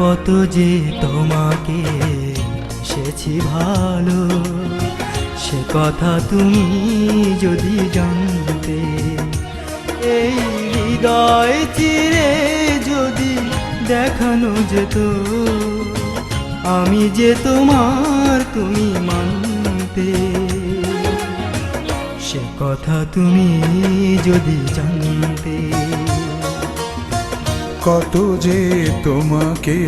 কত যে তোমাকে এসেছি ভালো, সে কথা তুমি যদি জানতে। এই হৃদয় চিরে যদি দেখানো যেত, আমি যে তোমার তুমি মানতে। সে কথা তুমি যদি জানতে। কত যে তোমাকে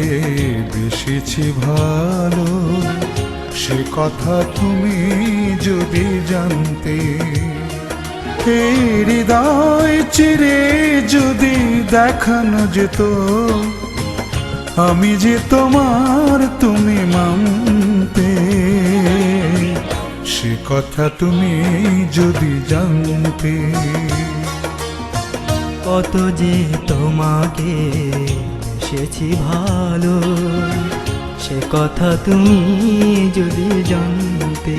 বেসেছি ভালো, সে কথা তুমি যদি জানতে। এই হৃদয় চিরে যদি দেখানো যেত, আমি যে তোমার তুমি মানতে। সে কথা তুমি যদি জানতে। কত যে তোমাকে এসেছি ভালো, সে কথা তুমি যদি জানতে।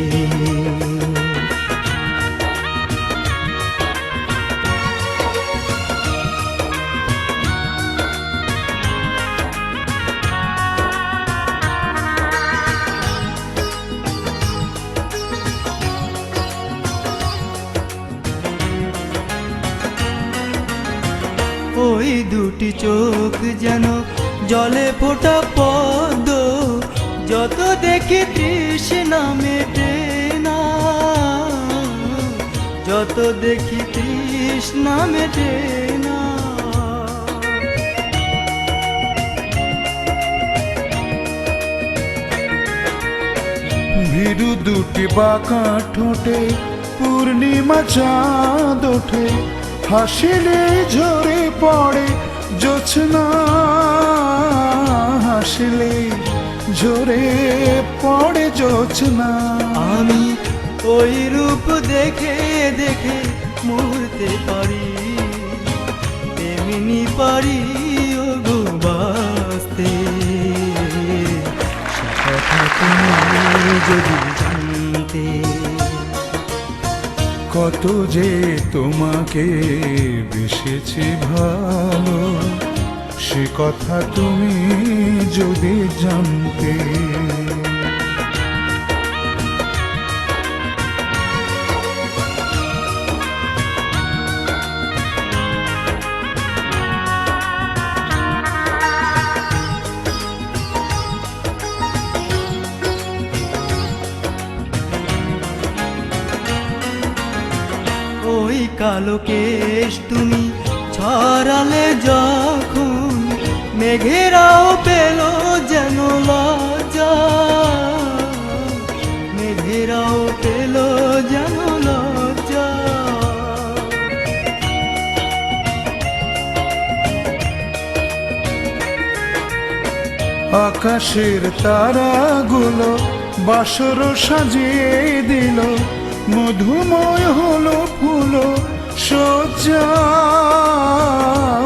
ওই দুটি চোখ যেন জলে ফোটা পদ্ম, যত দেখি তৃষ্ণা মেটে না, যত দেখি তৃষ্ণা মেটে না। ভীরু দুটি বাঁকা ঠোঁটে পূর্ণিমা চাঁদ ওঠে, হাসিলে ঝরে পড়ে জোছনা, হাসিলে ঝরে পড়ে জোছনা। আমি ওই রূপ দেখে দেখে মরতে পারি, তেমনি পারি ও গো বাঁচতে। সে কথা তুমি যদি জানতে। কত যে তোমাকে বেসেছি ভালো, সে কথা তুমি যদি জানতে। ওই কালো কেশ তুমি ছড়ালে যখন, মেঘেরাও পেল যেন লজ্জা, মেঘেরাও পেল যেন লজ্জা। আকাশের তারাগুলো বাসর সাজিয়ে দিল, মধুময় হলো ফুল সজ্জা,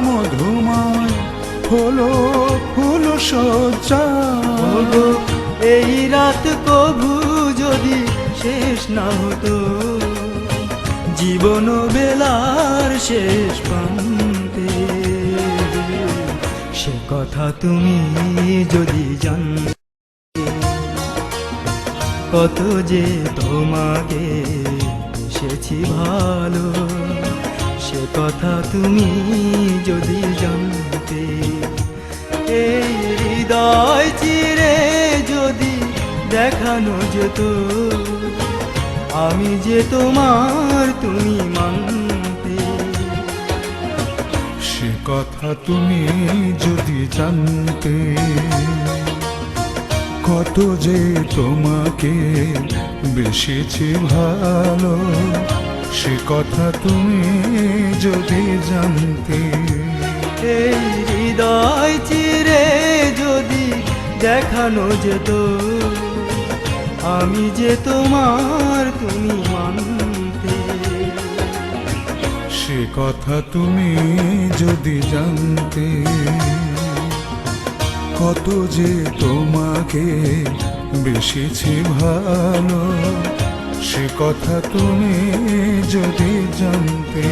মধুময় হলো ফুল সজ্জা। ওগো এই রাত কভু যদি শেষ না হতো, জীবন বেলার শেষ প্রান্তে। সে কথা তুমি যদি জানতে। কত যে তোমাকে এসেছি ভালো, সে কথা তুমি যদি জানতে। এই হৃদয় চিরে যদি দেখানো যেত, আমি যে তোমার তুমি মানতে। সে কথা তুমি যদি জানতে। কত যে তোমাকে বেসেছি ভালো, সে কথা তুমি যদি জানতে। এই হৃদয় চিরে যদি দেখানো যেত, আমি যে তোমার তুমি মানতে। সে কথা তুমি যদি জানতে। কত যে তোমাকে বেসেছি ভালো, সে কথা তুমি যদি জানতে।